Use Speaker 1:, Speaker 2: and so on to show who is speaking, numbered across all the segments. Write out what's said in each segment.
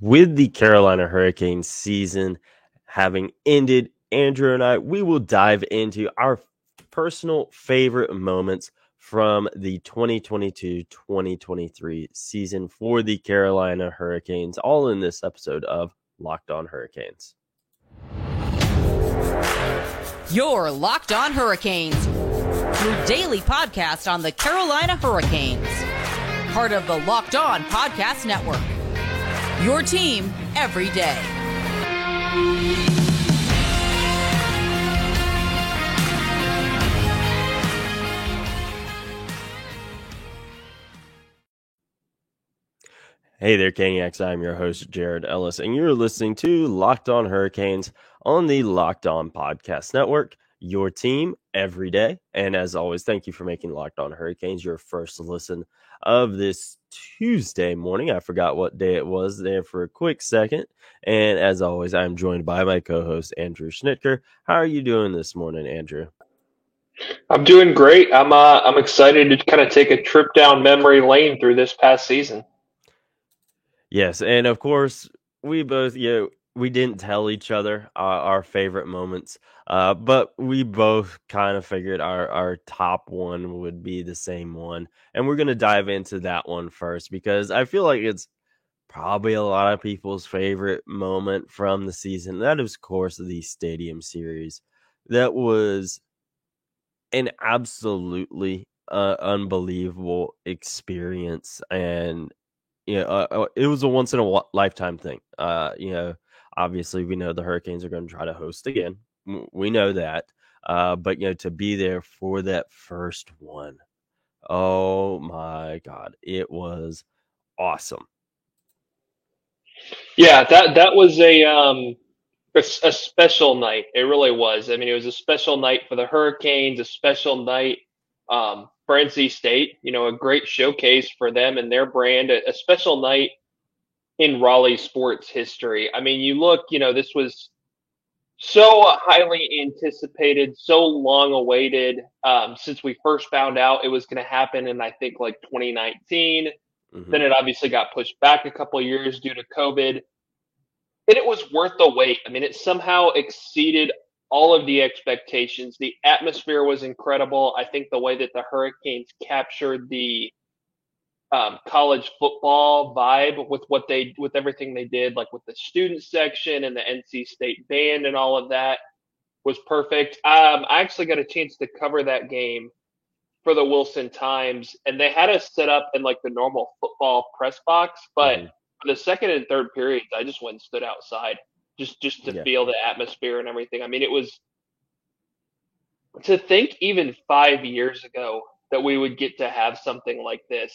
Speaker 1: With the Carolina Hurricanes season having ended, Andrew and I, we will dive into our personal favorite moments from the 2022-2023 season for the Carolina Hurricanes, all in this episode of Locked On Hurricanes.
Speaker 2: You're Locked On Hurricanes, your daily podcast on the Carolina Hurricanes, part of the Locked On Podcast Network. Your team every day.
Speaker 1: Hey there, Caniacs. I'm your host, Jared Ellis, and you're listening to Locked On Hurricanes on the Locked On Podcast Network, your team every day. And as always, thank you for making Locked On Hurricanes your first listen of this Tuesday morning. I forgot what day it was there for a quick second. And as always, I'm joined by my co-host, Andrew Schnitker. How are you doing this morning, Andrew?
Speaker 3: I'm doing great. I'm excited to kind of take a trip down memory lane through this past season.
Speaker 1: Yes, and of course, we both, we didn't tell each other our favorite moments, but we both kind of figured our top one would be the same one. And we're going to dive into that one first because I feel like it's probably a lot of people's favorite moment from the season. That is, of course, the Stadium Series. That was an absolutely unbelievable experience, and it was a once in a lifetime thing. Obviously we know the Hurricanes are going to try to host again. We know that. But to be there for that first one, oh my God, it was awesome.
Speaker 3: Yeah, that was a special night. It really was. I mean, it was a special night for the Hurricanes, a special night for NC State. A great showcase for them and their brand. A special night in Raleigh sports history. I mean, you look. This was so highly anticipated, so long awaited, since we first found out it was going to happen in, I think, like 2019.
Speaker 1: Mm-hmm.
Speaker 3: Then it obviously got pushed back a couple of years due to COVID. And it was worth the wait. I mean, it somehow exceeded all of the expectations. The atmosphere was incredible. I think the way that the Hurricanes captured the college football vibe with everything they did, like with the student section and the NC State band and all of that, was perfect. I actually got a chance to cover that game for the Wilson Times, and they had us set up in like the normal football press box, but for the second and third periods, I just went and stood outside just to feel the atmosphere and everything. I mean, it was, to think even 5 years ago that we would get to have something like this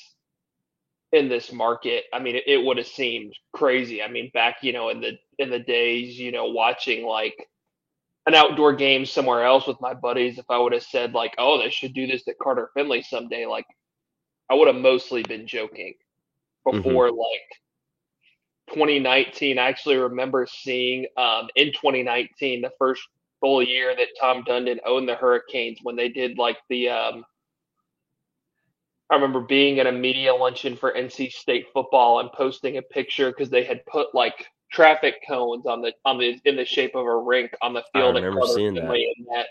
Speaker 3: in this market. I mean, it would have seemed crazy. I mean, back, in the days, watching like an outdoor game somewhere else with my buddies, if I would have said like, oh, they should do this at Carter Finley someday, like I would have mostly been joking. Before like 2019, I actually remember seeing in 2019, the first full year that Tom Dundon owned the Hurricanes, when they did like the I remember being at a media luncheon for NC State football and posting a picture because they had put like traffic cones in the shape of a rink on the field.
Speaker 1: I remember seeing that.
Speaker 3: And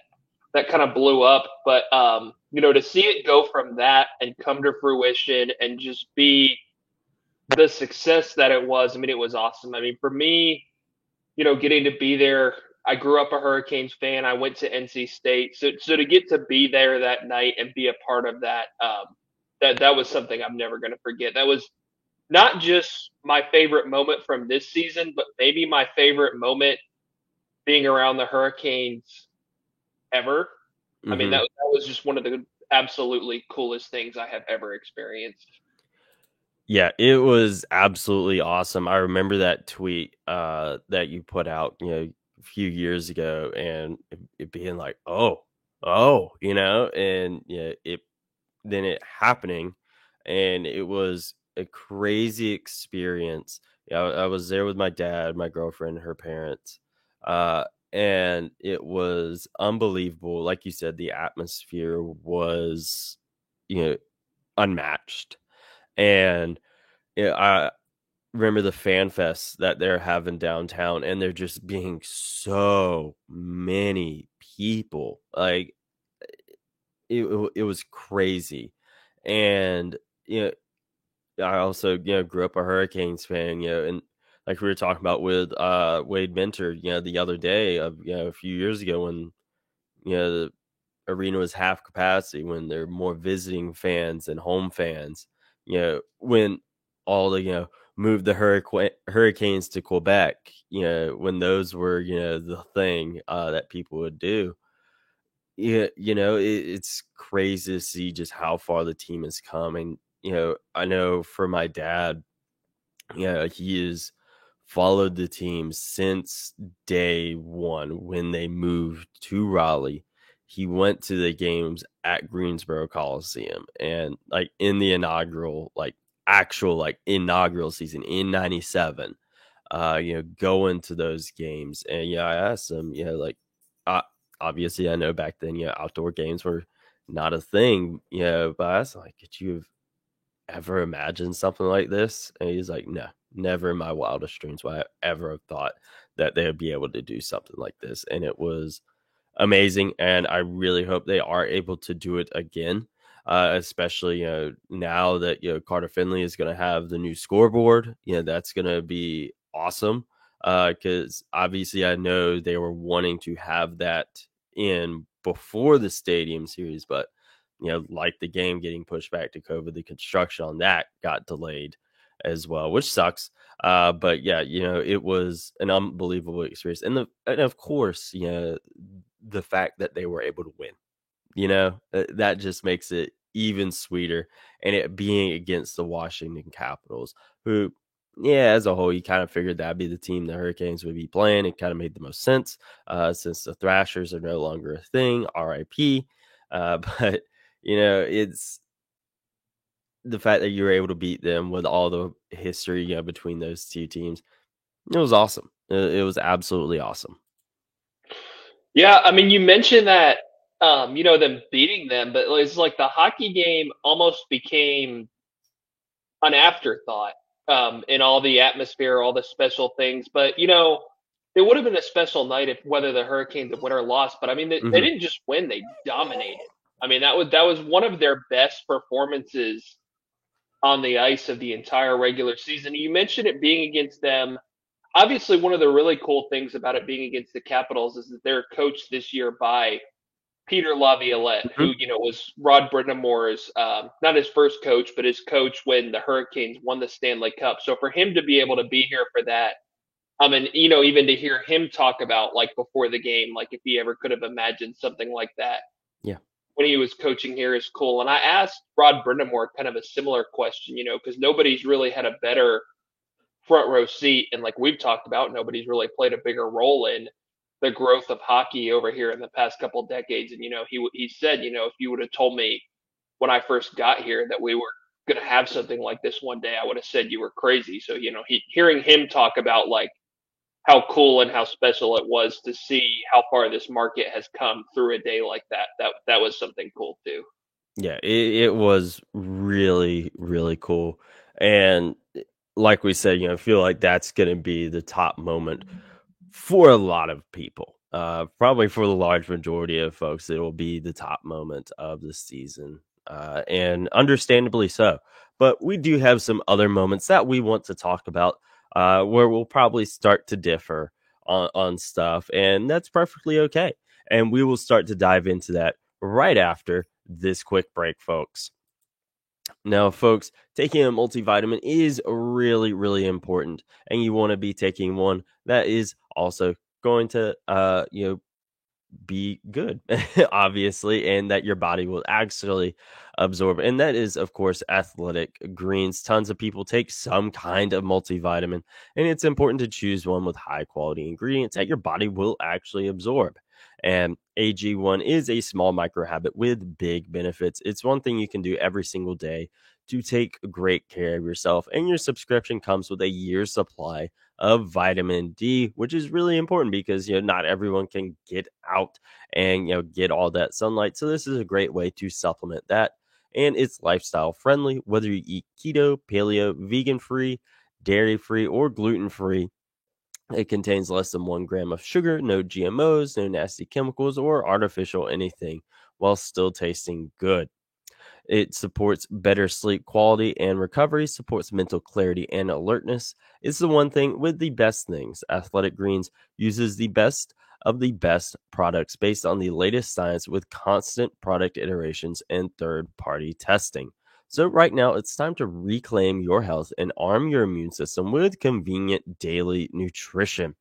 Speaker 3: that kind of blew up. But to see it go from that and come to fruition and just be the success that it was, I mean, it was awesome. I mean, for me, getting to be there, I grew up a Hurricanes fan. I went to NC State, so to get to be there that night and be a part of that, that was something I'm never going to forget. That was not just my favorite moment from this season, but maybe my favorite moment being around the Hurricanes ever. I mean, that was just one of the absolutely coolest things I have ever experienced.
Speaker 1: Yeah, it was absolutely awesome. I remember that tweet that you put out, a few years ago, and it being like, and it happening, and it was a crazy experience. I was there with my dad, my girlfriend, her parents, and it was unbelievable. Like you said, the atmosphere was, unmatched. And remember the fan fest that they're having downtown, and there just being so many people. Like it was crazy. And you know, I also, grew up a Hurricanes fan, and like we were talking about with Wade Minter, the other day of a few years ago when the arena was half capacity, when there were more visiting fans and home fans, when all the moved the Hurricanes to Quebec, when those were the thing that people would do. Yeah, it's crazy to see just how far the team has come. And I know for my dad, he has followed the team since day one when they moved to Raleigh. He went to the games at Greensboro Coliseum, and like in the inaugural, like actual like inaugural season in '97, going to those games. And I asked him, like uh, obviously I know back then, outdoor games were not a thing, but I was like, could you have ever imagined something like this? And he's like, no, never in my wildest dreams would I ever have thought that they would be able to do something like this. And it was amazing. And I really hope they are able to do it again. Especially, now that, Carter Finley is going to have the new scoreboard, that's going to be awesome. Cause obviously I know they were wanting to have that in before the stadium series, but like the game getting pushed back to COVID, the construction on that got delayed as well, which sucks. But yeah, it was an unbelievable experience. And of course, the fact that they were able to win, that just makes it even sweeter. And it being against the Washington Capitals, who, as a whole, you kind of figured that'd be the team the Hurricanes would be playing. It kind of made the most sense since the Thrashers are no longer a thing, RIP. But, it's the fact that you were able to beat them with all the history between those two teams. It was awesome. It was absolutely awesome.
Speaker 3: Yeah, I mean, you mentioned that, them beating them, but it's like the hockey game almost became an afterthought, in all the atmosphere, all the special things. But, it would have been a special night if whether the Hurricanes would win or lost. But I mean, they didn't just win; they dominated. I mean, that was one of their best performances on the ice of the entire regular season. You mentioned it being against them. Obviously, one of the really cool things about it being against the Capitals is that they're coached this year by Peter Laviolette, who was Rod Brind'Amour's not his first coach, but his coach when the Hurricanes won the Stanley Cup. So for him to be able to be here for that, I mean, even to hear him talk about like before the game, like if he ever could have imagined something like that
Speaker 1: Yeah.
Speaker 3: when he was coaching here is cool. And I asked Rod Brind'Amour kind of a similar question, because nobody's really had a better front row seat, and like we've talked about, nobody's really played a bigger role in the growth of hockey over here in the past couple of decades. And he said, if you would have told me when I first got here that we were going to have something like this one day, I would have said you were crazy. So hearing him talk about like how cool and how special it was to see how far this market has come through a day like that was something cool too.
Speaker 1: Yeah, it was really, really cool. And like we said, I feel like that's going to be the top moment for a lot of people. Probably for the large majority of folks, it will be the top moment of the season. And understandably so. But we do have some other moments that we want to talk about where we'll probably start to differ on stuff. And that's perfectly okay. And we will start to dive into that right after this quick break, folks. Now, folks, taking a multivitamin is really, really important, and you want to be taking one that is also going to, be good, obviously, and that your body will actually absorb. And that is, of course, Athletic Greens. Tons of people take some kind of multivitamin, and it's important to choose one with high quality ingredients that your body will actually absorb. And AG1 is a small micro habit with big benefits. It's one thing you can do every single day to take great care of yourself. And your subscription comes with a year's supply of vitamin D, which is really important because not everyone can get out and get all that sunlight. So this is a great way to supplement that. And it's lifestyle friendly, whether you eat keto, paleo, vegan free, dairy-free or gluten-free. It contains less than 1 gram of sugar, no GMOs, no nasty chemicals, or artificial anything, while still tasting good. It supports better sleep quality and recovery, supports mental clarity and alertness. It's the one thing with the best things. Athletic Greens uses the best of the best products based on the latest science with constant product iterations and third party testing. So, right now, it's time to reclaim your health and arm your immune system with convenient daily nutrition.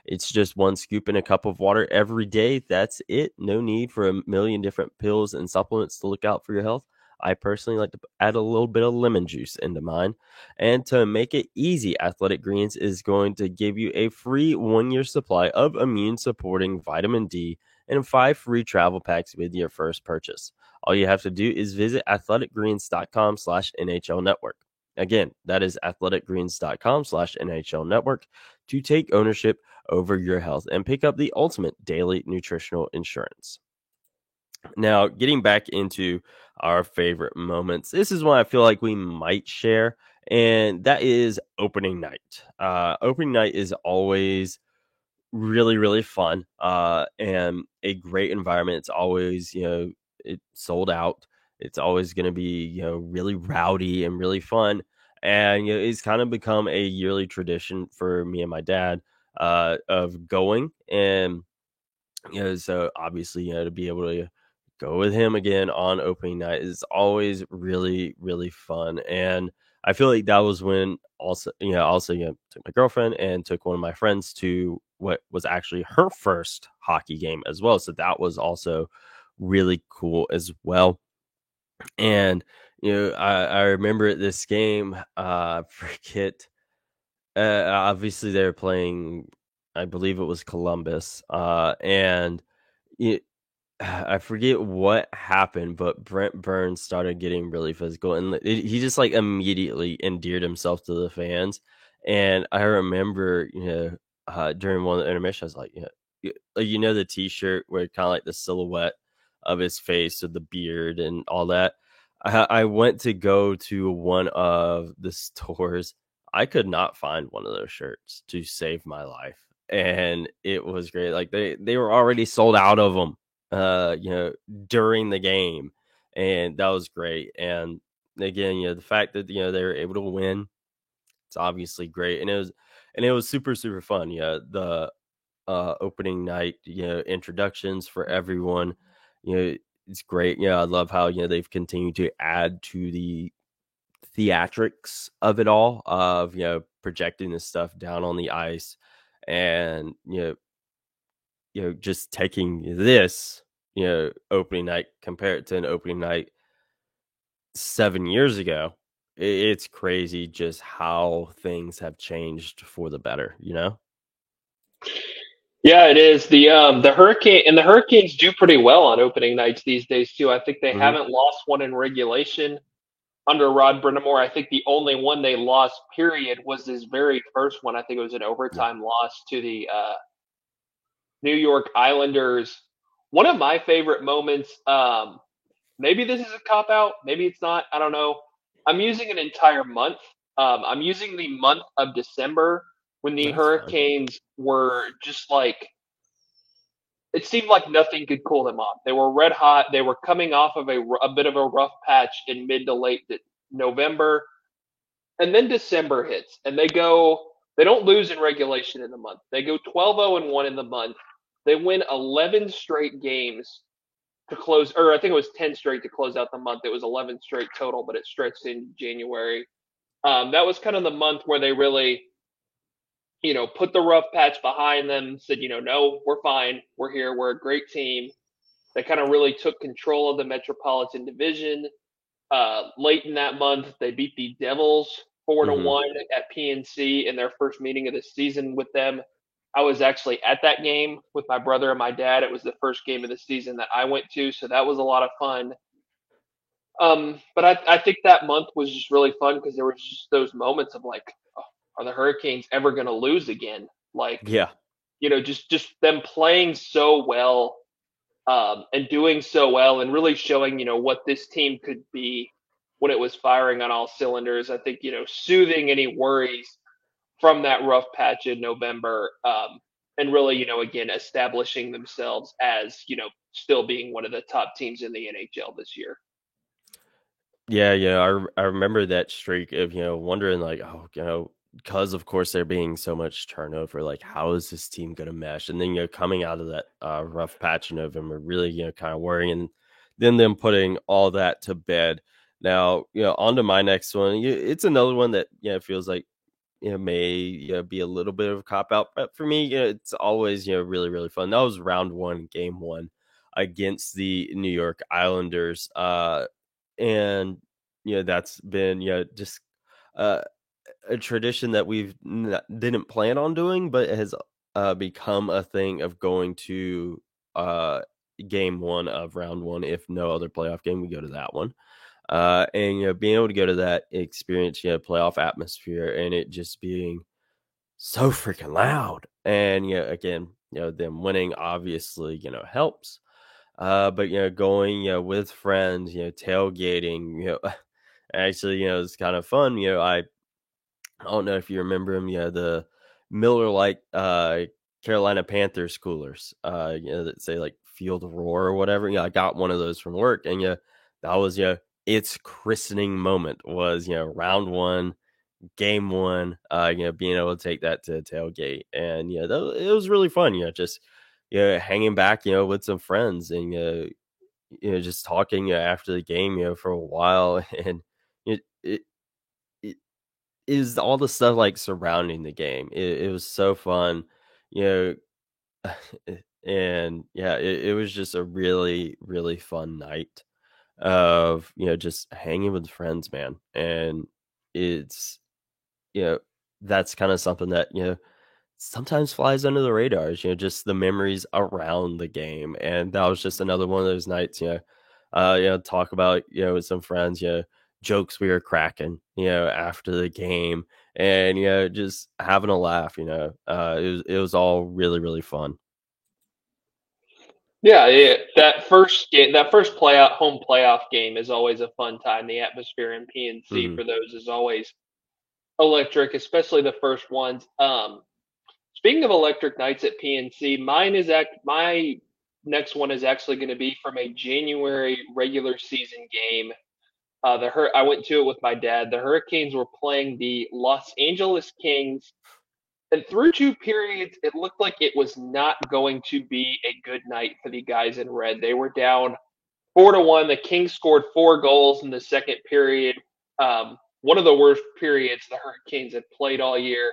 Speaker 1: It's just one scoop in a cup of water every day. That's it. No need for a million different pills and supplements to look out for your health. I personally like to add a little bit of lemon juice into mine. And to make it easy, Athletic Greens is going to give you a free 1 year supply of immune supporting vitamin D and 5 free travel packs with your first purchase. All you have to do is visit athleticgreens.com/NHL network. Again, that is athleticgreens.com/NHL network to take ownership over your health and pick up the ultimate daily nutritional insurance. Now, getting back into our favorite moments, this is one I feel like we might share, and that is opening night. Opening night is always really, really fun and a great environment. It's always, it's sold out. It's always going to be, really rowdy and really fun. And, it's kind of become a yearly tradition for me and my dad of going. And, so obviously, to be able to go with him again on opening night is always really, really fun. And I feel like that was when also, took my girlfriend and took one of my friends to what was actually her first hockey game as well. So that was also really cool as well. And, I remember this game, forget, obviously they were playing, I believe it was Columbus, and it, I forget what happened, but Brent Burns started getting really physical, and he just like immediately endeared himself to the fans. And I remember, during one of the intermission, I was like, the T-shirt where kind of like the silhouette of his face with the beard and all that. I went to go to one of the stores. I could not find one of those shirts to save my life, and it was great. Like they were already sold out of them during the game. And that was great. And again, the fact that, they were able to win, it's obviously great. And it was super, super fun. Yeah. The opening night, introductions for everyone, it's great. I love how, they've continued to add to the theatrics of it all, of, projecting this stuff down on the ice. And, just taking this, opening night, compare it to an opening night 7 years ago. It's crazy just how things have changed for the better,
Speaker 3: Yeah, it is. The Hurricanes do pretty well on opening nights these days too. I think they
Speaker 1: Hmm.
Speaker 3: haven't lost one in regulation under Rod Brindamore. I think the only one they lost, period, was his very first one. I think it was an
Speaker 1: Yeah.
Speaker 3: overtime loss to the New York Islanders. One of my favorite moments, maybe this is a cop out, maybe it's not, I don't know. I'm using an entire month. I'm using the month of December when the
Speaker 1: That's fine.
Speaker 3: Hurricanes were just like, it seemed like nothing could cool them off. They were red hot. They were coming off of a bit of a rough patch in mid to late November. And then December hits, and they don't lose in regulation in the month. They go 12-0-1 in the month. They win 11 straight games to close, or I think it was 10 straight to close out the month. It was 11 straight total, but it stretched in January. That was kind of the month where they really, put the rough patch behind them, said, no, we're fine. We're here. We're a great team. They kind of really took control of the Metropolitan Division. Late in that month, they beat the Devils 4-1 at PNC in their first meeting of the season with them. I was actually at that game with my brother and my dad. It was the first game of the season that I went to, so that was a lot of fun. But I think that month was just really fun because there was just those moments of like, oh, are the Hurricanes ever going to lose again? Like,
Speaker 1: Yeah.
Speaker 3: just them playing so well and doing so well and really showing, what this team could be when it was firing on all cylinders. I think, soothing any worries from that rough patch in November, and really, again, establishing themselves as, still being one of the top teams in the NHL this year.
Speaker 1: Yeah, I remember that streak of, wondering like, oh, because of course there being so much turnover, like how is this team gonna mesh? And then coming out of that rough patch in November, really kind of worrying, and then them putting all that to bed. Now, on to my next one. It's another one that feels like may be a little bit of a cop out, but for me, it's always really really fun. That was round one, game one against the New York Islanders. And that's been just uh, a tradition that we've didn't plan on doing, but it has become a thing of going to game one of round one. If no other playoff game, we go to that one. And being able to go to that experience, playoff atmosphere, and it just being so freaking loud, and again, them winning obviously helps. But going with friends, tailgating, actually, it's kind of fun. I don't know if you remember them, the Miller Lite Carolina Panthers coolers, that say like Field Roar or whatever. I got one of those from work, and that was its christening moment was round one, game one, being able to take that to tailgate, and it was really fun. Just hanging back, with some friends, and just talking after the game, for a while, and it is all the stuff like surrounding the game. It was so fun, you know, and yeah, it was just a really really fun night of just hanging with friends, man, and it's that's kind of something that sometimes flies under the radars, just the memories around the game. And that was just another one of those nights, talk about, with some friends, jokes we were cracking, after the game, and, just having a laugh, it was all really, really fun.
Speaker 3: Yeah, yeah. That first game, that first playoff home playoff game is always a fun time. The atmosphere in PNC
Speaker 1: Mhm.
Speaker 3: for those is always electric, especially the first ones. Speaking of electric nights at PNC, my next one is actually going to be from a January regular season game. I went to it with my dad. The Hurricanes were playing the Los Angeles Kings, and through two periods, it looked like it was not going to be a good night for the guys in red. They were down 4-1. The Kings scored 4 goals in the second period. One of the worst periods the Hurricanes had played all year.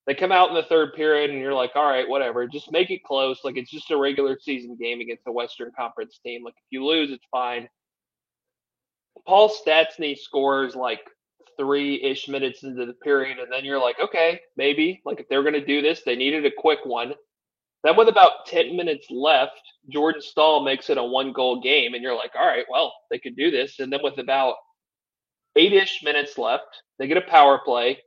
Speaker 3: They come out in the third period, and you're like, all right, whatever. Just make it close. Like, it's just a regular season game against a Western Conference team. Like, if you lose, it's fine. Paul Stastny scores like 3-ish minutes into the period, and then you're like, okay, maybe. Like, if they're going to do this, they needed a quick one. Then, with about 10 minutes left, Jordan Staal makes it a 1-goal game, and you're like, all right, well, they could do this. And then, with about 8-ish minutes left, they get a power play.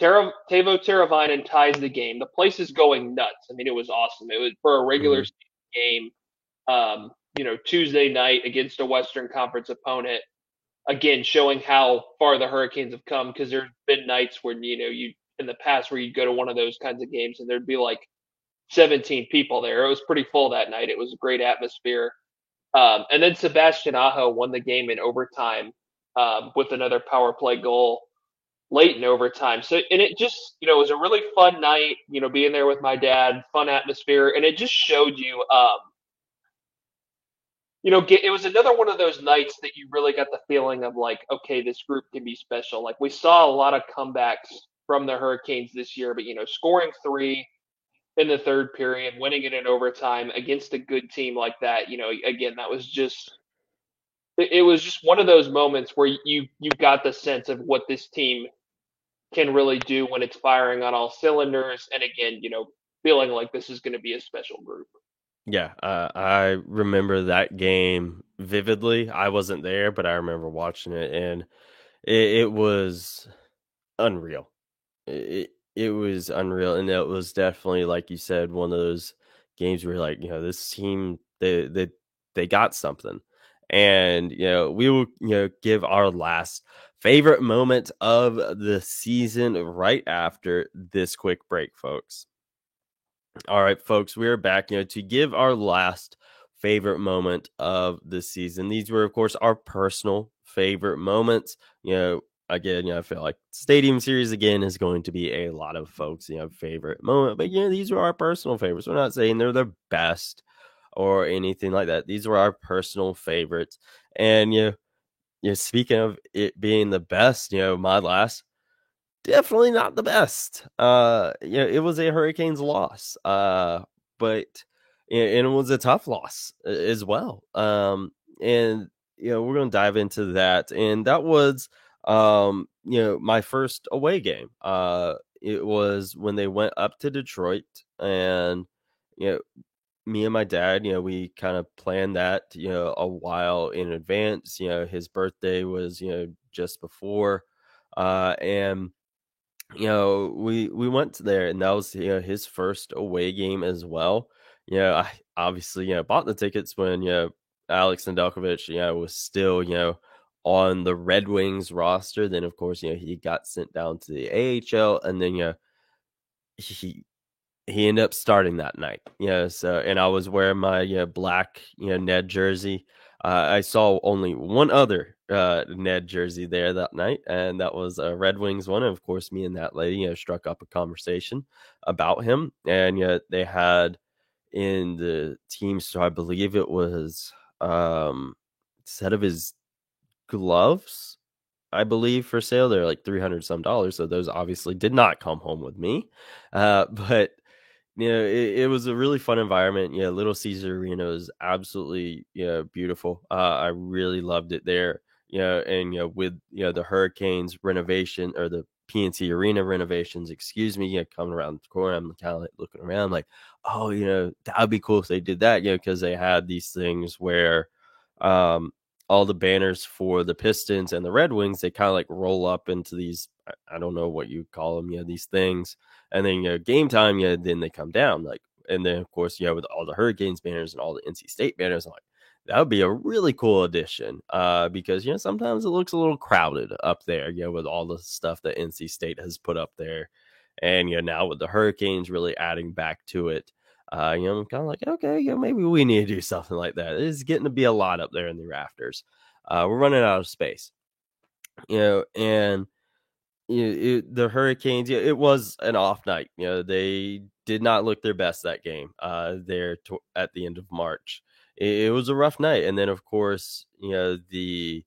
Speaker 3: Teuvo Teravainen ties the game. The place is going nuts. I mean, it was awesome. It was for a regular
Speaker 1: Mhm.
Speaker 3: game, Tuesday night against a Western Conference opponent. Again, showing how far the Hurricanes have come, because there's been nights where you in the past where you'd go to one of those kinds of games and there'd be like 17 people there. It was pretty full that night. It was a great atmosphere. And then Sebastian Aho won the game in overtime, with another power play goal late in overtime. So, and it just, it was a really fun night, being there with my dad, fun atmosphere. And it just showed you, it was another one of those nights that you really got the feeling of like, okay, this group can be special. Like, we saw a lot of comebacks from the Hurricanes this year, but, scoring 3 in the third period, winning it in overtime against a good team like that, again, that was just, it was just one of those moments where you got the sense of what this team can really do when it's firing on all cylinders. And again, feeling like this is going to be a special group.
Speaker 1: Yeah, I remember that game vividly. I wasn't there, but I remember watching it, and it was unreal. It was unreal, and it was definitely, like you said, one of those games where like, this team, they got something. And we will give our last favorite moment of the season right after this quick break, folks. All right, folks, we are back, to give our last favorite moment of the season. These were, of course, our personal favorite moments. Again, I feel like Stadium Series again is going to be a lot of folks, favorite moment. But these are our personal favorites. We're not saying they're the best or anything like that. These were our personal favorites. And speaking of it being the best, my last, definitely not the best. It was a Hurricanes loss. But and it was a tough loss as well. And we're going to dive into that. And that was my first away game. It was when they went up to Detroit, and me and my dad, we kind of planned that, a while in advance. His birthday was, just before, and we went there, and that was his first away game as well. I obviously bought the tickets when Alex Nedeljkovic was still on the Red Wings roster. Then of course he got sent down to the AHL, and then he ended up starting that night. So, and I was wearing my black Ned jersey. I saw only one other Ned jersey there that night, and that was a Red Wings one. And of course, me and that lady struck up a conversation about him, and they had in the team. So I believe it was set of his gloves, I believe, for sale. They're like $300 some. So those obviously did not come home with me, but. It was a really fun environment. Little Caesar Arena is absolutely beautiful. I really loved it there. And with the Hurricanes renovation, or the PNC Arena renovations, excuse me, coming around the corner, I'm kind of like looking around like, oh, that would be cool if they did that, because they had these things where all the banners for the Pistons and the Red Wings, they kind of like roll up into these, I don't know what you call them, these things. And then game time, then they come down, like, and then of course, with all the Hurricanes banners and all the NC State banners, I'm like, that would be a really cool addition. Because sometimes it looks a little crowded up there, with all the stuff that NC State has put up there, and now with the Hurricanes really adding back to it, I'm kind of like, okay, maybe we need to do something like that. It's getting to be a lot up there in the rafters. We're running out of space, and the Hurricanes, it was an off night. They did not look their best that game there at the end of March. It was a rough night. And then, of course, the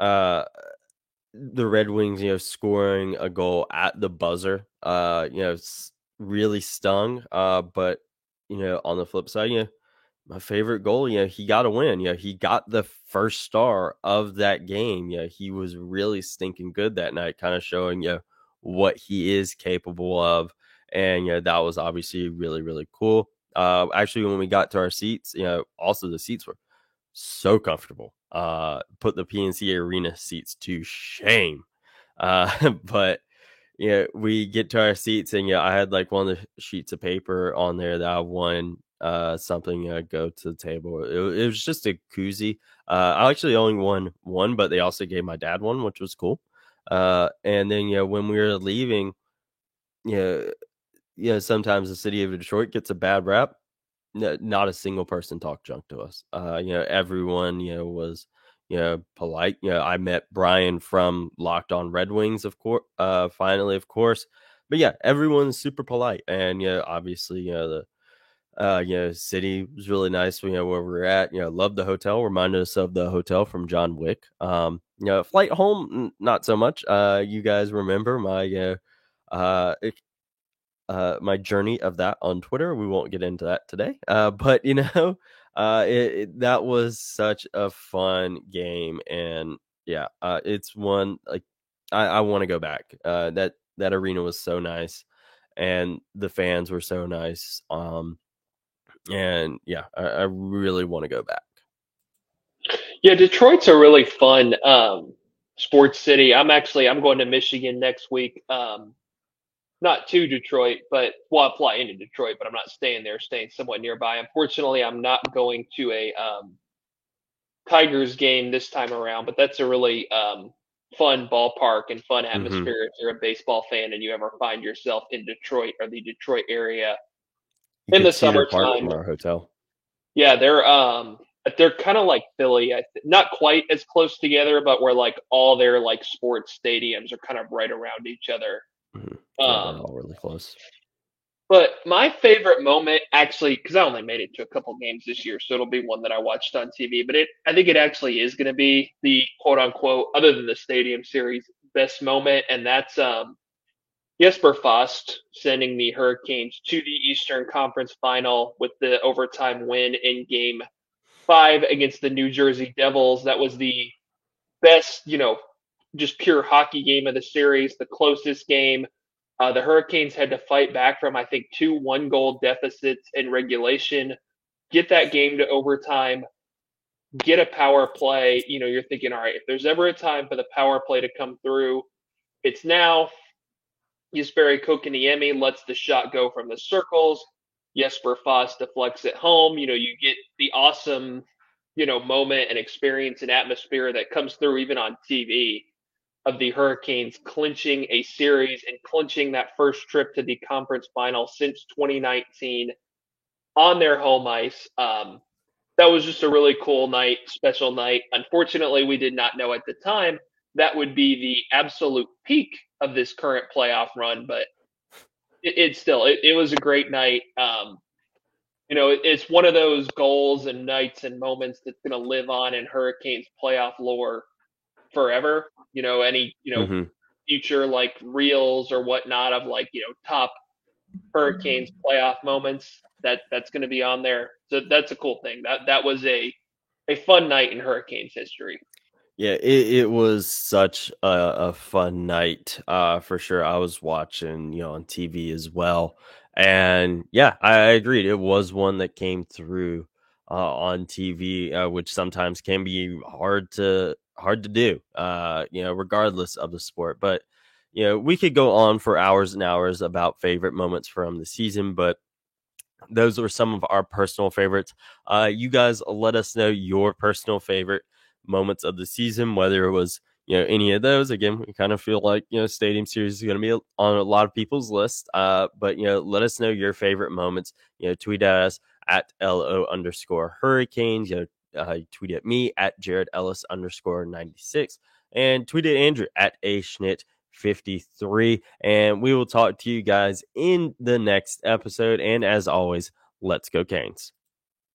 Speaker 1: Red Wings, scoring a goal at the buzzer, really stung. But, on the flip side, my favorite goal, he got a win. He got the first star of that game. He was really stinking good that night, kind of showing what he is capable of. And that was obviously really, really cool. Actually, when we got to our seats, also the seats were so comfortable. Put the PNC Arena seats to shame. But we get to our seats, and I had like one of the sheets of paper on there that I won something go to the table. It was just a koozie. I actually only won one, but they also gave my dad one, which was cool. And then when we were leaving, sometimes the city of Detroit gets a bad rap. Not a single person talked junk to us. Everyone was polite. I met Brian from Locked On Red Wings, of course, finally, of course. But everyone's super polite, and obviously the city was really nice. Where we're at, loved the hotel. Reminded us of the hotel from John Wick. Flight home, not so much. You guys remember my my journey of that on Twitter. We won't get into that today. But that was such a fun game, and it's one like I want to go back. That arena was so nice, and the fans were so nice. And I really want to go back.
Speaker 3: Yeah, Detroit's a really fun sports city. I'm going to Michigan next week. Not to Detroit, but I'll fly into Detroit, but I'm not staying there, staying somewhat nearby. Unfortunately, I'm not going to a Tigers game this time around, but that's a really fun ballpark and fun
Speaker 1: Mm-hmm.
Speaker 3: atmosphere if you're a baseball fan and you ever find yourself in Detroit or the Detroit area
Speaker 1: You
Speaker 3: in
Speaker 1: could
Speaker 3: the
Speaker 1: Cedar Park
Speaker 3: summertime.
Speaker 1: from our hotel.
Speaker 3: Yeah, they're kind of like Philly, not quite as close together, but where like all their like sports stadiums are kind of right around each other.
Speaker 1: Mm-hmm. Yeah, they're
Speaker 3: Um,
Speaker 1: all really close.
Speaker 3: but my favorite moment, actually, because I only made it to a couple games this year, so it'll be one that I watched on TV. But I think it actually is going to be the quote unquote, other than the Stadium Series, best moment, and that's Jesper Fast sending the Hurricanes to the Eastern Conference Final with the overtime win in Game 5 against the New Jersey Devils. That was the best, just pure hockey game of the series, the closest game. The Hurricanes had to fight back from, I think, 2 1-goal deficits in regulation, get that game to overtime, get a power play. You're thinking, all right, if there's ever a time for the power play to come through, it's now. Jesperi Kotkaniemi lets the shot go from the circles. Jesper Fast deflects it home. You get the awesome, moment and experience and atmosphere that comes through even on TV of the Hurricanes clinching a series and clinching that first trip to the conference final since 2019 on their home ice. That was just a really cool night, special night. Unfortunately, we did not know at the time that would be the absolute peak of this current playoff run, but it was a great night. It's one of those goals and nights and moments that's going to live on in Hurricanes playoff lore forever. Any
Speaker 1: Mm-hmm.
Speaker 3: future like reels or whatnot of like top Hurricanes playoff moments that's going to be on there. So that's a cool thing. That was a fun night in Hurricanes history.
Speaker 1: Yeah, it was such a fun night, for sure. I was watching, on TV as well, and yeah, I agreed. It was one that came through on TV, which sometimes can be hard to do, regardless of the sport. But we could go on for hours and hours about favorite moments from the season, but those were some of our personal favorites. You guys let us know your personal favorite moments of the season, whether it was any of those. Again, we kind of feel like Stadium Series is going to be on a lot of people's list. But let us know your favorite moments. Tweet at us at LO_Hurricanes. Tweet at me at Jared Ellis _96, and tweet at Andrew at A Schnitt 53, and we will talk to you guys in the next episode. And as always, let's go Canes.